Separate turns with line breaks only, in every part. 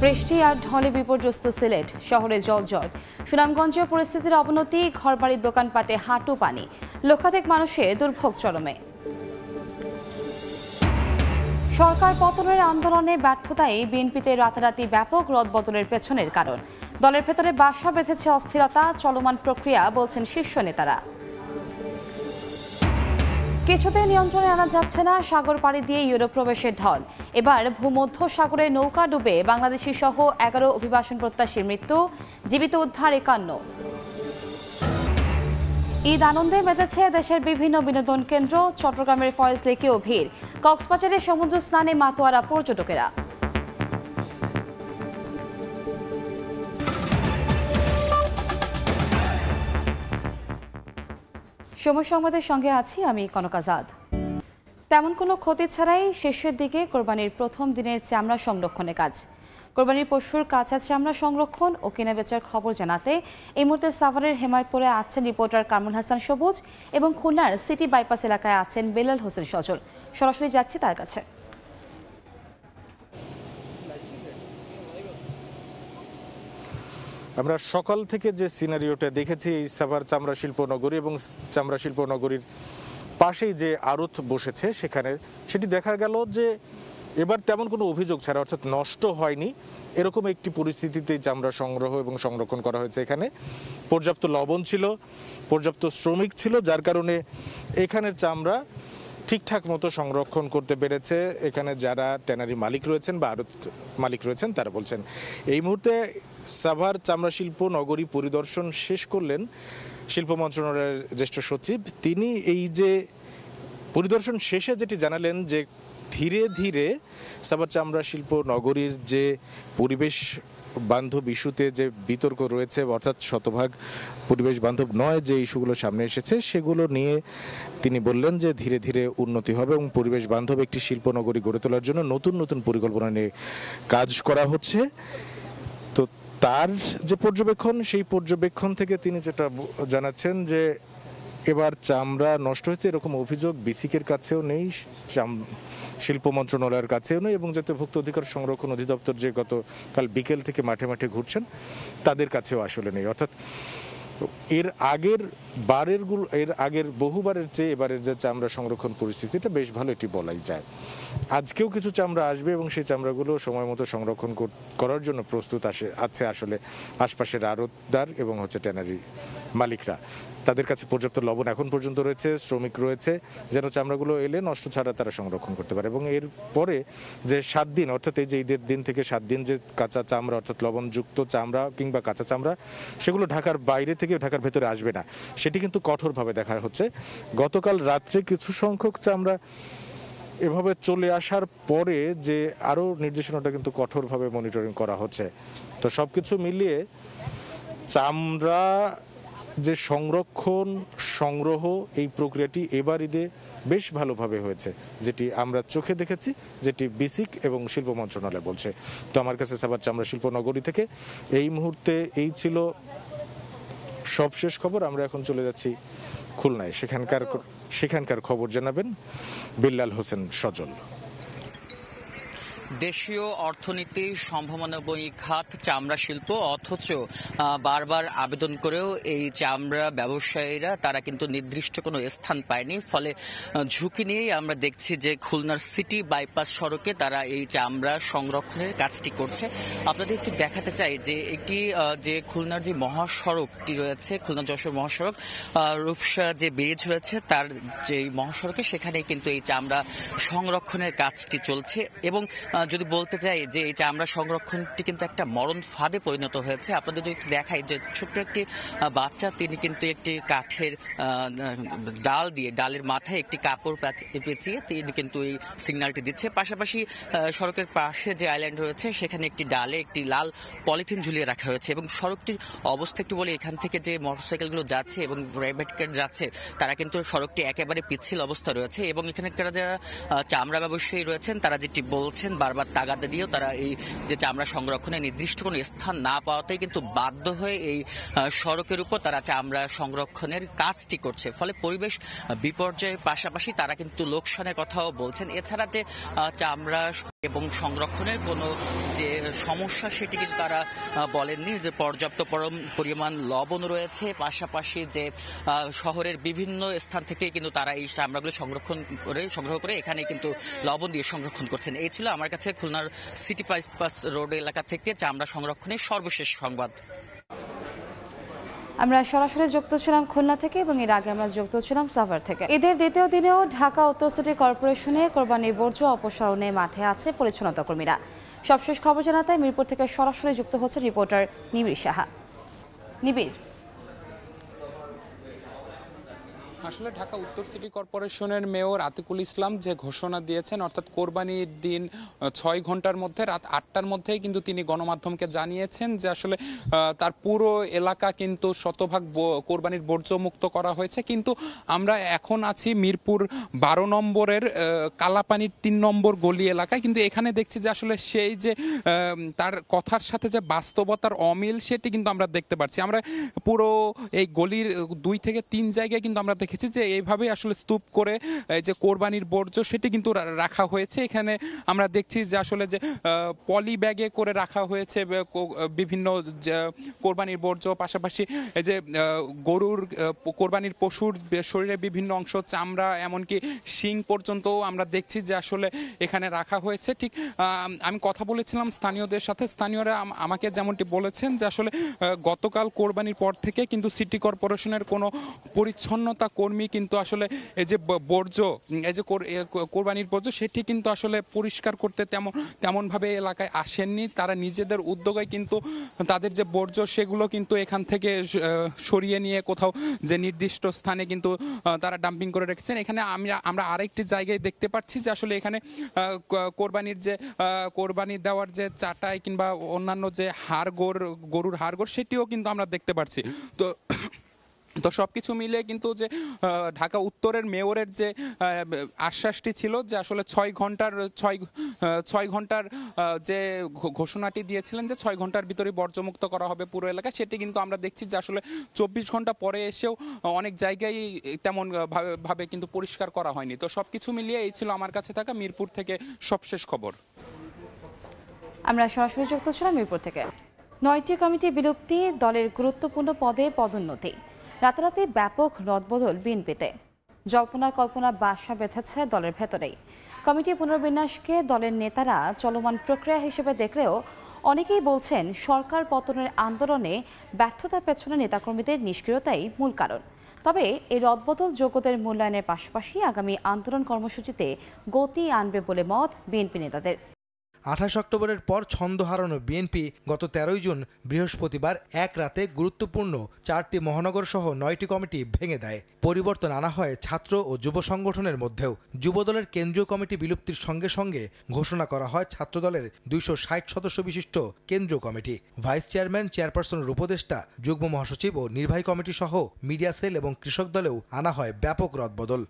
বৃষ্টি আর ঢলে বিপর্যস্ত সিলেট শহরে জলজট। সুনামগঞ্জে পরিস্থিতির অবনতি, ঘরবাড়ির দোকানপাটে হাঁটু পানি, লক্ষাধিক মানুষের দুর্ভোগ চরমে। সরকার পতনের আন্দোলনে ব্যর্থতায় বিএনপিতে রাতারাতি ব্যাপক রদবদলের পেছনের কারণ। দলের ভেতরে বাসা বেঁধেছে অস্থিরতা, চলমান প্রক্রিয়া বলছেন শীর্ষ নেতারা। কিছুতে নিয়ন্ত্রণে আনা যাচ্ছে না সাগর পাড়ি দিয়ে ইউরোপ প্রবেশের ঢল। এবার ভূমধ্য সাগরে নৌকা ডুবে বাংলাদেশি সহ 11 অভিবাসন প্রত্যাশীর মৃত্যু, জীবিত উদ্ধার 51। ঈদ আনন্দে মেতেছে দেশের বিভিন্ন বিনোদন কেন্দ্র। চট্টগ্রামের ফয়েজ লেকেও ভিড়, কক্সবাজারে সমুদ্র স্নানে মাতোয়ারা পর্যটকেরা। সময় সংবাদের সঙ্গে আছি আমি কনক আজাদ। তেমন কোনো ক্ষতি ছাড়াই শেষের দিকে কোরবানির প্রথম দিনের চামড়া সংরক্ষণের কাজ। কোরবানির পশুর কাঁচা চামড়া সংরক্ষণ ও কেনাবেচার খবর জানাতে এই মুহূর্তে সাভারের হেমায়তপুরে আছেন রিপোর্টার কামরুল হাসান সবুজ এবং খুলনার সিটি বাইপাস এলাকায় আছেন বেলাল হোসেন সজল। সরাসরি যাচ্ছি তার কাছে।
আমরা সকাল থেকে যে সিনারিওটা দেখেছি এই সাভার চামড়া শিল্প নগরী এবং চামড়া শিল্প নগরীর পাশেই যে আড়ত বসেছে সেখানে, সেটি দেখা গেল যে এবার তেমন কোনো অভিযোগ ছাড়া, অর্থাৎ নষ্ট হয়নি এরকম একটি পরিস্থিতিতে চামড়া সংগ্রহ এবং সংরক্ষণ করা হয়েছে। এখানে পর্যাপ্ত লবণ ছিল, পর্যাপ্ত শ্রমিক ছিল, যার কারণে এখানের চামড়া ঠিকঠাক মতো সংরক্ষণ করতে পেরেছে। এখানে যারা ট্যানারি মালিক রয়েছেন বা আড়ত মালিক রয়েছেন তারা বলছেন। এই মুহূর্তে সাভার চামড়া শিল্প নগরী পরিদর্শন শেষ করলেন শিল্প মন্ত্রণালয়ের জ্যেষ্ঠ সচিব। তিনি এই যে পরিদর্শন শেষে যেটি জানালেন যে ধীরে ধীরে সাভার চামড়া শিল্প নগরীর যে পরিবেশ বান্ধব ইস্যুতে যে বিতর্ক রয়েছে, অর্থাৎ শতভাগ পরিবেশ বান্ধব নয় যে ইস্যুগুলো সামনে এসেছে, সেগুলো নিয়ে তিনি বললেন যে ধীরে ধীরে উন্নতি হবে এবং পরিবেশ বান্ধব একটি শিল্প নগরী গড়ে তোলার জন্য নতুন নতুন পরিকল্পনা নিয়ে কাজ করা হচ্ছে। তো তার যে পর্যবেক্ষণ, সেই পর্যবেক্ষণ থেকে তিনি যেটা জানাচ্ছেন যে এবার চামড়া নষ্ট হয়েছে এরকম অভিযোগ বিসিকের কাছেও নেই, শিল্প মন্ত্রণালয়ের কাছেও নেই এবং যাতে ভুক্ত অধিকার সংরক্ষণ অধিদপ্তর যে গতকাল বিকেল থেকে মাঠে মাঠে ঘুরছেন তাদের কাছেও আসলে নেই। অর্থাৎ এর আগের বহুবারের চেয়ে এবারের যে চামড়া সংরক্ষণ পরিস্থিতিটা বেশ ভালো, এটি বলাই যায়। আজকেও কিছু চামড়া আসবে এবং সেই চামড়াগুলো সময় মতো সংরক্ষণ করার জন্য প্রস্তুত আছে আসলে আশপাশের আড়তদার এবং ট্যানারি মালিকরা। তাদের কাছে পর্যাপ্ত লবণ এখন পর্যন্ত রয়েছে, শ্রমিক রয়েছে, যেন চামড়াগুলো এলে নষ্ট ছাড়া তারা সংরক্ষণ করতে পারে। এবং এর পরে যে 7 দিন, অর্থাৎ এই যে ঈদের দিন থেকে 7 দিন যে কাঁচা চামড়া অর্থাৎ লবণযুক্ত চামড়া কিংবা কাঁচা চামড়া সেগুলো ঢাকার বাইরে থেকে ঢাকার ভেতরে আসবে না, সেটি কিন্তু কঠোরভাবে দেখা হচ্ছে। গতকাল রাত্রে কিছু সংখ্যক চামড়া এভাবে চলে আসার পরে যে আরও নির্দেশনাটা কিন্তু কঠোরভাবে মনিটরিং করা হচ্ছে। তো সবকিছু মিলিয়ে চামড়া যে সংরক্ষণ সংগ্রহ এই প্রক্রিয়াটি এবার ঈদে বেশ ভালোভাবে হয়েছে, যেটি আমরা চোখে দেখেছি, যেটি বিসিক এবং শিল্প মন্ত্রণালয় বলছে। তো আমার কাছে সাভার চামড়া শিল্প নগরী থেকে এই মুহূর্তে এই ছিল সবশেষ খবর। আমরা এখন চলে যাচ্ছি খুলনায়, সেখানকার খবর জানাবেন বেলাল হোসেন সজল।
দেশীয় অর্থনীতি সম্ভাবনাময়ী খাত চামড়া শিল্প, অথচ বারবার আবেদন করেও এই চামড়া ব্যবসায়ীরা তারা কিন্তু নির্দিষ্ট কোনো স্থান পায়নি। ফলে ঝুঁকি নিয়েই আমরা দেখছি যে খুলনার সিটি বাইপাস সড়কে তারা এই চামড়া সংরক্ষণের কাজটি করছে। আপনাদের একটু দেখাতে চাই যে একটি যে খুলনার যে মহাসড়কটি রয়েছে, খুলনা যশোর মহাসড়ক, রূপসা যে ব্রিজ রয়েছে তার যে মহাসড়কে, সেখানে কিন্তু এই চামড়া সংরক্ষণের কাজটি চলছে। এবং যদি বলতে চাই যে এই চামড়া সংরক্ষণটি কিন্তু একটা মরণ ফাঁদে পরিণত হয়েছে। আপনাদের যদি দেখাই যে ছোট্ট একটি বাচ্চা, তিনি কিন্তু একটি কাঠের ডালের মাথায় একটি কাপড় পেঁচিয়ে তিনি কিন্তু এই সিগন্যালটি দিচ্ছে। পাশাপাশি সড়কের পাশে যে আইল্যান্ড রয়েছে সেখানে একটি ডালে একটি লাল পলিথিন ঝুলিয়ে রাখা হয়েছে। এবং সড়কটির অবস্থা একটু বলে, এখান থেকে যে মোটরসাইকেলগুলো যাচ্ছে এবং প্রাইভেট কার যাচ্ছে তারা কিন্তু সড়কটি একেবারে পিচ্ছিল অবস্থা রয়েছে। এবং এখানকার যারা চামড়া ব্যবসায়ী রয়েছেন তারা যেটি বলছেন, বারবার তাগাদা দিয়েও তারা এই যে চামড়া সংরক্ষণে নির্দিষ্ট কোনো স্থান না পাওয়াতেই কিন্তু বাধ্য হয়ে এই সড়কের উপর তারা চামড়া সংরক্ষণের কাজটি করছে। ফলে পরিবেশ বিপর্যয়ের পাশাপাশি তারা কিন্তু লোকসানের কথাও বলছেন। এছাড়া যে চামড়া এবং সংরক্ষণের কোনো যে সমস্যা সেটি কিন্তু তারা বলেননি, যে পর্যাপ্ত পরিমাণ লবণ রয়েছে, পাশাপাশি যে শহরের বিভিন্ন স্থান থেকে কিন্তু তারা এই চামড়াগুলো সংগ্রহ করে এখানে কিন্তু লবণ দিয়ে সংরক্ষণ করছেন। এই ছিল আমার কাছে খুলনার সিটি বাইপাস রোড এলাকা থেকে চামড়া সংরক্ষণের সর্বশেষ সংবাদ।
আমরা সরাসরি যুক্ত ছিলাম খুলনা থেকে এবং এর আগে আমরা যুক্ত ছিলাম সাভার থেকে। ঈদের দ্বিতীয় দিনেও ঢাকা উত্তর সিটি কর্পোরেশনে কোরবানির বর্জ্য অপসারণে মাঠে আছে পরিচ্ছন্নতা কর্মীরা। সবশেষ খবর জানাতে মিরপুর থেকে সরাসরি যুক্ত হচ্ছে রিপোর্টার নিবিড় সাহা। নিবিড়,
আসলে ঢাকা উত্তর সিটি কর্পোরেশনের মেয়র আতিকুল ইসলাম যে ঘোষণা দিয়েছেন, অর্থাৎ কোরবানির দিন 6 ঘন্টার মধ্যে রাত 8টার মধ্যেই কিন্তু তিনি গণমাধ্যমকে জানিয়েছেন যে আসলে তার পুরো এলাকা কিন্তু শতভাগ কোরবানির বর্জ্যমুক্ত করা হয়েছে। কিন্তু আমরা এখন আছি মিরপুর 12 নম্বরের কালাপানির 3 নম্বর গলি এলাকায়, কিন্তু এখানে দেখছি যে আসলে সেই যে তার কথার সাথে যে বাস্তবতার অমিল সেটি কিন্তু আমরা দেখতে পাচ্ছি। আমরা পুরো এই গলির 2 থেকে 3 জায়গায় কিন্তু আমরা দেখেছি যে এইভাবে আসলে স্তূপ করে যে কোরবানির বর্জ্য সেটি কিন্তু রাখা হয়েছে। এখানে আমরা দেখছি যে আসলে যে পলি ব্যাগে করে রাখা হয়েছে বিভিন্ন কোরবানির বর্জ্য, পাশাপাশি এই যে গরুর কোরবানির পশুর শরীরে বিভিন্ন অংশ, চামড়া, এমনকি শিং পর্যন্ত আমরা দেখছি যে আসলে এখানে রাখা হয়েছে। ঠিক আমি কথা বলেছিলাম স্থানীয়দের সাথে, স্থানীয়রা আমাকে যেমনটি বলেছেন যে আসলে গতকাল কোরবানির পর থেকে কিন্তু সিটি কর্পোরেশনের কোনো পরিচ্ছন্নতা কর্মী কিন্তু আসলে এই যে বর্জ্য, এই যে কোরবানির বর্জ্য সেটি কিন্তু আসলে পরিষ্কার করতে তেমনভাবে এলাকায় আসেননি। তারা নিজেদের উদ্যোগে কিন্তু তাদের যে বর্জ্য সেগুলো কিন্তু এখান থেকে সরিয়ে নিয়ে কোথাও যে নির্দিষ্ট স্থানে কিন্তু তারা ডাম্পিং করে রেখেছেন। এখানে আমরা আরেকটি জায়গায় দেখতে পাচ্ছি যে আসলে এখানে কোরবানি দেওয়ার যে চাটাই কিংবা অন্যান্য যে গরুর হাড়গোড় সেটিও কিন্তু আমরা দেখতে পাচ্ছি। তো সবকিছু মিলে কিন্তু যে ঢাকা উত্তরের মেয়রের যে আশ্বাসটি ছিল যে আসলে 6 ঘন্টার যে ঘোষণাটি দিয়েছিলেন যে 6 ঘন্টার ভিতরে বর্জ্যমুক্ত করা হবে পুরো এলাকা, সেটি কিন্তু আমরা দেখছি যে আসলে 24 ঘন্টা পরে এসেও অনেক জায়গায় তেমন ভাবে কিন্তু পরিষ্কার করা হয়নি। তো সবকিছু মিলিয়ে এই ছিল আমার কাছে থাকা মিরপুর থেকে সবশেষ খবর।
আমরা সরাসরি যুক্ত ছিলাম মিরপুর থেকে। 9টি কমিটি বিলুপ্তি, দলের গুরুত্বপূর্ণ পদে পদোন্নতি, রাতারাতি ব্যাপক রদবদল বিএনপিতে। জল্পনা কল্পনা বাসা বেঁধেছে দলের ভেতরেই। কমিটি পুনর্বিন্যাসকে দলের নেতারা চলমান প্রক্রিয়া হিসেবে দেখলেও অনেকেই বলছেন সরকার পতনের আন্দোলনে ব্যর্থতার পেছনে নেতাকর্মীদের নিষ্ক্রিয়তাই মূল কারণ। তবে এই রদবদল যোগ্যদের মূল্যায়নের পাশাপাশি আগামী আন্দোলন কর্মসূচিতে গতি আনবে বলে মত বিএনপি নেতাদের।
28 অক্টোবরের পর ছন্দ হারানো বিএনপি গত 13 জুন বৃহস্পতিবার এক রাতে গুরুত্বপূর্ণ 4টি মহানগর সহ 9টি কমিটি ভেঙে দেয়। পরিবর্তন আনা হয় ছাত্র ও যুব সংগঠনের মধ্যেও। যুবদলের কেন্দ্রীয় কমিটি বিলুপ্তির সঙ্গে সঙ্গে ঘোষণা করা হয় ছাত্রদলের 260 সদস্য বিশিষ্ট কেন্দ্রীয় কমিটি। ভাইস চেয়ারম্যান, চেয়ারপারসনের উপদেষ্টা, যুগ্ম মহাসচিব ও নির্বাহী কমিটি সহ মিডিয়া সেল এবং কৃষক দলেও আনা হয় ব্যাপক রদবদল।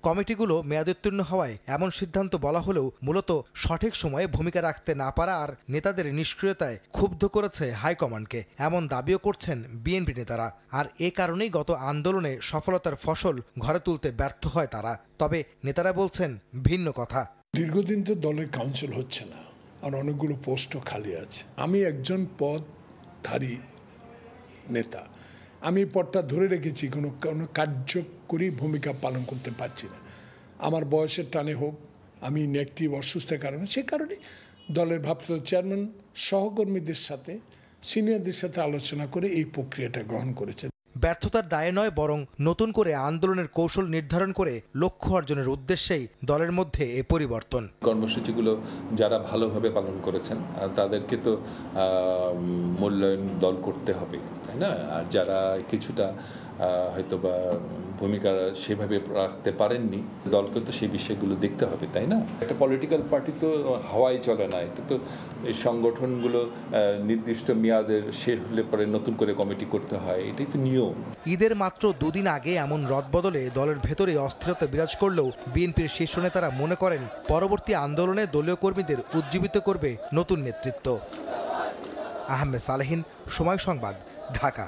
কমিটিগুলো মেয়াদোত্তীর্ণ হওয়ায় এমন সিদ্ধান্ত বলা হলেও মূলত সঠিক সময়ে ভূমিকা রাখতে না পারা আর নেতাদের নিষ্ক্রিয়তায় ক্ষুব্ধ করেছে হাইকমান্ডকে, এমন দাবিও করছেন বিএনপি নেতারা। আর এ কারণেই গত আন্দোলনে সফলতার ফসল ঘরে তুলতে ব্যর্থ হয় তারা। তবে নেতারা বলছেন ভিন্ন কথা।
দীর্ঘদিন তো দলের কাউন্সিল হচ্ছে না, আর অনেকগুলো পোস্টও খালি আছে। আমি একজন পদধারী নেতা, আমি পদটা ধরে রেখেছি, কোনো কার্যকরী ভূমিকা পালন করতে পারছি না। আমার বয়সের টানে হোক, আমি নেগেটিভ অসুস্থতার কারণে, সে কারণে দলের ভারপ্রাপ্ত চেয়ারম্যান সহকর্মীদের সাথে, সিনিয়রদের সাথে আলোচনা করে এই প্রক্রিয়াটা গ্রহণ করেছে।
ব্যর্থতার দায়ে নয়, বরং নতুন করে আন্দোলনের কৌশল নির্ধারণ করে লক্ষ্য অর্জনের উদ্দেশ্যেই দলের মধ্যে এ পরিবর্তন।
কর্মসূচিগুলো যারা ভালোভাবে পালন করেছেন তাদেরকে তো মূল্যায়ন দল করতে হবে, তাই না? আর যারা কিছুটা হয়তোবা ভূমিকা সেভাবে রাখতে পারেননি, দলকে তো সেই বিষয়গুলো দেখতে হবে, তাই না? একটা পলিটিক্যাল পার্টি তো হাওয়াই চলে না, এটা তো এই সংগঠনগুলো নির্দিষ্ট মেয়াদের শেষ হলে পরে নতুন করে কমিটি করতে হয়, এটাই তো নিয়ম।
ঈদের মাত্র দুদিন আগে এমন রদবদলে দলের ভেতরে অস্থিরতা বিরাজ করলেও বিএনপির শীর্ষ নেতারা মনে করেন পরবর্তী আন্দোলনে দলীয় কর্মীদের উজ্জীবিত করবে নতুন নেতৃত্ব। আহমেদ সালেহিন, সময় সংবাদ, ঢাকা।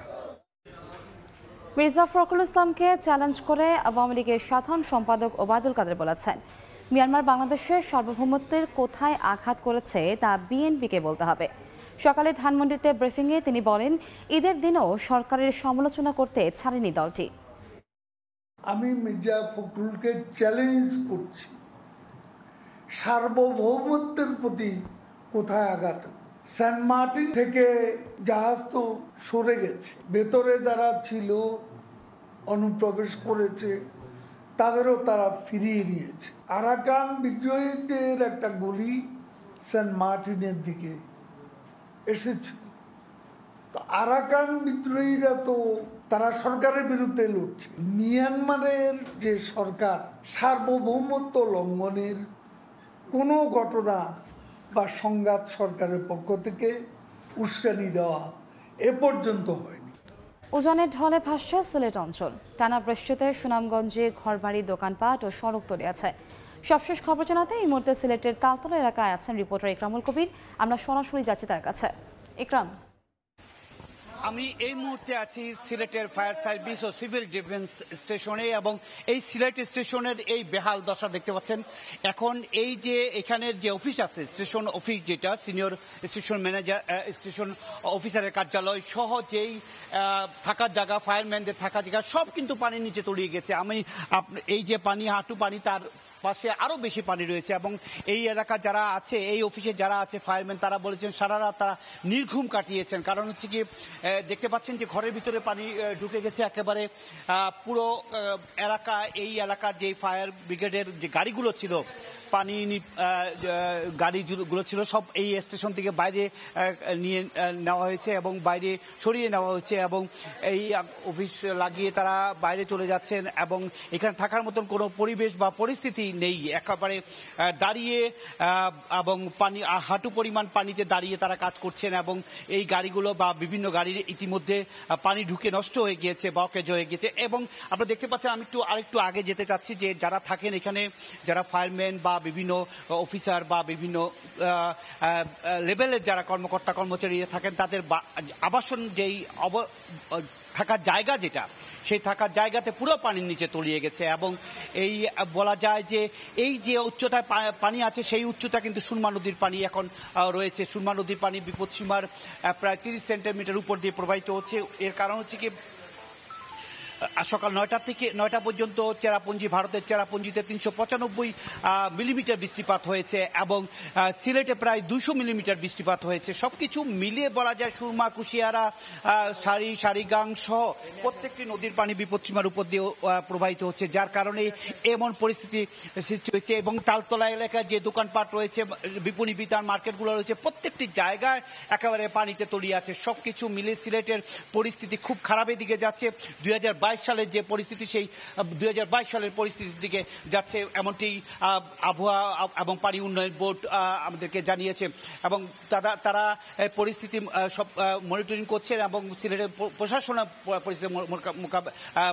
মির্জা ফখরুল ইসলামকে চ্যালেঞ্জ করে আওয়ামী লীগের সাধারণ সম্পাদক ওবায়দুল কাদের বলেছেন, মিয়ানমার বাংলাদেশের সার্বভৌমত্বের কোথায় আঘাত করেছে তা বিএনপিকে বলতে হবে। সকালে ধানমন্ডিতে ব্রিফিংয়ে তিনি বলেন, ঈদের দিনও সরকারের সমালোচনা করতে ছাড়েনি দলটি।
আমি মির্জা ফখরুলকে চ্যালেঞ্জ করছি, সার্বভৌমত্বের প্রতি কোথায় আঘাত? সেন্ট মার্টিন থেকে জাহাজ তো সরে গেছে, ভেতরে যারা ছিল অনুপ্রবেশ করেছে তাদেরও তারা ফিরিয়ে নিয়েছে। আরাকান বিদ্রোহীদের একটা গুলি সেন্ট মার্টিনের দিকে এসেছে। তো আরাকান বিদ্রোহীরা তো তারা সরকারের বিরুদ্ধে লড়ছে। মিয়ানমারের যে সরকার সার্বভৌমত্ব লঙ্ঘনের কোনো ঘটনা বা সংঘাত সরকারের পক্ষ থেকে উস্কানি দেওয়া এ পর্যন্ত হয়নি।
উজানের ঢলে ভাসছে সিলেট অঞ্চল। টানা বৃষ্টিতে সুনামগঞ্জে ঘরবাড়ি, দোকানপাট ও সড়ক তৈরি আছে। সবশেষ খবর জানাতে এই মুহূর্তে সিলেটের তালতলা এলাকায় আছেন রিপোর্টার ইকরামুল কবির। আমরা সরাসরি যাচ্ছি তার কাছে। ইকরাম,
আমি এই মুহূর্তে আছি সিলেটের ফায়ার সার্ভিস ও সিভিল ডিফেন্স স্টেশনে, এবং এই সিলেট স্টেশনের এই বেহাল দশা দেখতে পাচ্ছেন। এখন এই যে এখানের যে অফিস আছে, স্টেশন অফিস, যেটা সিনিয়র স্টেশন ম্যানেজার, স্টেশন অফিসারের কার্যালয় সহ যেই থাকার জায়গা, ফায়ারম্যানদের থাকার জায়গা, সব কিন্তু পানির নিচে তলিয়ে গেছে। আমি এই যে পানি, হাঁটু পানি, তার পাশে আরো বেশি পানি রয়েছে। এবং এই এলাকা যারা আছে, এই অফিসে যারা আছে ফায়ারম্যান, তারা বলেছেন সারা রাত তারা নির্ঘুম কাটিয়েছেন। কারণ হচ্ছে কি, দেখতে পাচ্ছেন যে ঘরের ভিতরে পানি ঢুকে গেছে একেবারে পুরো এলাকা। এই এলাকার যে ফায়ার ব্রিগেডের যে গাড়িগুলো ছিল, পানি গাড়িগুলো ছিল, সব এই স্টেশন থেকে বাইরে নিয়ে নেওয়া হয়েছে এবং বাইরে সরিয়ে নেওয়া হয়েছে, এবং এই অফিস লাগিয়ে তারা বাইরে চলে যাচ্ছেন। এবং এখানে থাকার মতন কোনো পরিবেশ বা পরিস্থিতি নেই, একেবারে দাঁড়িয়ে এবং পানি, হাঁটু পরিমাণ পানিতে দাঁড়িয়ে তারা কাজ করছেন। এবং এই গাড়িগুলো বা বিভিন্ন গাড়ির ইতিমধ্যে পানি ঢুকে নষ্ট হয়ে গিয়েছে, ব্লকেজ হয়ে গিয়েছে। এবং আপনারা দেখতে পাচ্ছেন, আমি আরেকটু আগে যেতে চাচ্ছি, যে যারা থাকেন এখানে, যারা ফায়ারম্যান বা বিভিন্ন অফিসার বা বিভিন্ন লেভেলের যারা কর্মকর্তা কর্মচারী থাকেন, তাদের আবাসন যেই থাকার জায়গা, যেটা সেই থাকার জায়গাতে পুরো পানির নিচে তলিয়ে গেছে। এবং এই বলা যায় যে এই যে উচ্চতায় পানি আছে, সেই উচ্চতা কিন্তু সুরমা নদীর পানি এখন রয়েছে। সুরমা নদীর পানি বিপদসীমার প্রায় 30 সেন্টিমিটার উপর দিয়ে প্রবাহিত হচ্ছে। এর কারণ হচ্ছে কি, সকাল 9টা থেকে 9টা পর্যন্ত চেরাপুঞ্জি, ভারতের চেরাপুঞ্জিতে 395 মিলিমিটার বৃষ্টিপাত হয়েছে, এবং সিলেটে প্রায় 200 মিলিমিটার বৃষ্টিপাত হয়েছে। সবকিছু মিলিয়ে বলা যায় সুরমা, কুশিয়ারা, সারিগাং সহ প্রত্যেকটি নদীর পানি বিপদসীমার উপর দিয়ে প্রবাহিত হচ্ছে, যার কারণে এমন পরিস্থিতি সৃষ্টি হয়েছে। এবং তালতলা এলাকায় যে দোকানপাট রয়েছে, বিপণী বিতান মার্কেটগুলো রয়েছে, প্রত্যেকটি জায়গায় একেবারে পানিতে তলিয়ে আছে। সবকিছু মিলে সিলেটের পরিস্থিতি খুব খারাপের দিকে যাচ্ছে। 2022 সালের যে পরিস্থিতি, সেই 2022 সালের পরিস্থিতির দিকে যাচ্ছে, এমনটি আবহাওয়া এবং পানি উন্নয়ন বোর্ড আমাদেরকে জানিয়েছে। এবং তারা পরিস্থিতি সব মনিটরিং করছে, এবং সিলেটের প্রশাসন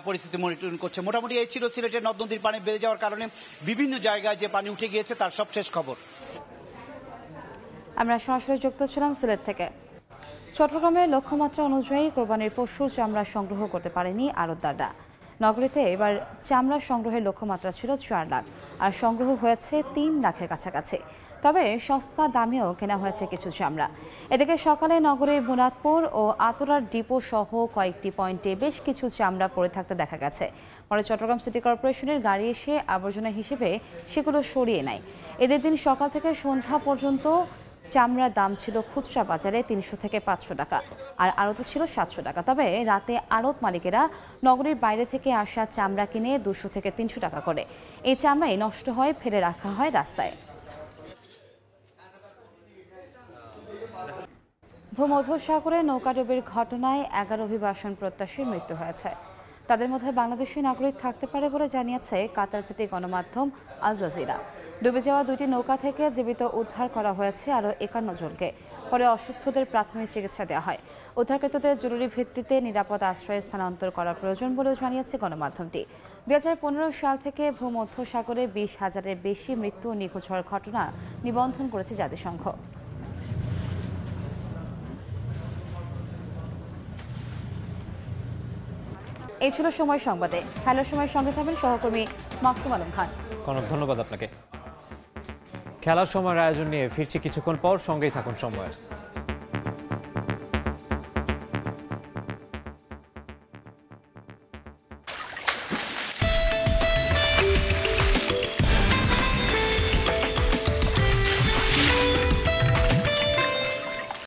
পরিস্থিতি মনিটরিং করছে। মোটামুটি এই ছিল সিলেটের নদ নদীর পানি বেড়ে যাওয়ার কারণে বিভিন্ন জায়গায় যে পানি উঠে গিয়েছে তার সবশেষ খবর।
আমরা সরাসরি যুক্ত ছিলাম সিলেট থেকে। চট্টগ্রামে লক্ষ্যমাত্রা অনুযায়ী কোরবানির পশুর চামড়া সংগ্রহ করতে পারেনি আড়তদাররা। নগরীতে এবার চামড়া সংগ্রহের লক্ষ্যমাত্রা ছিল 4 লাখ, আর সংগ্রহ হয়েছে 3 লাখের কাছাকাছি। তবে সস্তা দামেও কেনা হয়েছে কিছু চামড়া। এদিকে সকালে নগরের মুরাদপুর ও আতরার ডিপো সহ কয়েকটি পয়েন্টে বেশ কিছু চামড়া পড়ে থাকতে দেখা গেছে। পরে চট্টগ্রাম সিটি কর্পোরেশনের গাড়ি এসে আবর্জনা হিসেবে সেগুলো সরিয়ে নেয়। এদের দিন সকাল থেকে সন্ধ্যা পর্যন্ত চামড়ার দাম ছিল খুচরা বাজারে 300 থেকে 500 টাকা, আর আড়তে ছিল 700 টাকা। তবে রাতে আড়ত মালিকেরা নগরীর বাইরে থেকে আসা চামড়া কিনে 200 থেকে 300 টাকা করে। এই চামড়াই নষ্ট হয়, ফেলে রাখা হয় রাস্তায়। ভূমধ্যসাগরে নৌকাডুবির ঘটনায় 11 অভিবাসন প্রত্যাশীর মৃত্যু হয়েছে। তাদের মধ্যে বাংলাদেশি নাগরিক থাকতে পারে বলে জানিয়েছে কাতার ভিত্তিক গণমাধ্যম আল জাজিরা। ডুবে যাওয়া 2টি নৌকা থেকে জীবিত উদ্ধার করা হয়েছে আরও 51 জনকে। পরে অসুস্থদের প্রাথমিক চিকিৎসা দেওয়া হয়। উদ্ধারকৃতদের জরুরি ভিত্তিতে নিরাপদ আশ্রয়ে স্থানান্তর করা প্রয়োজন বলেও জানিয়েছে গণমাধ্যমটি। 2015 সাল থেকে ভূমধ্যসাগরে 20,000-এর বেশি মৃত্যু ও নিখোঁজ হওয়ার ঘটনা নিবন্ধন করেছে জাতিসংঘ। এই ছিল সময় সংবাদে। হ্যালো সময়ের সঙ্গে থাকবেন সহকর্মী মাকসুম আলম খান।
ধন্যবাদ আপনাকে। খেলার সময়ের আয়োজন নিয়ে ফিরছি কিছুক্ষণ পর, সঙ্গেই থাকুন সময়ের।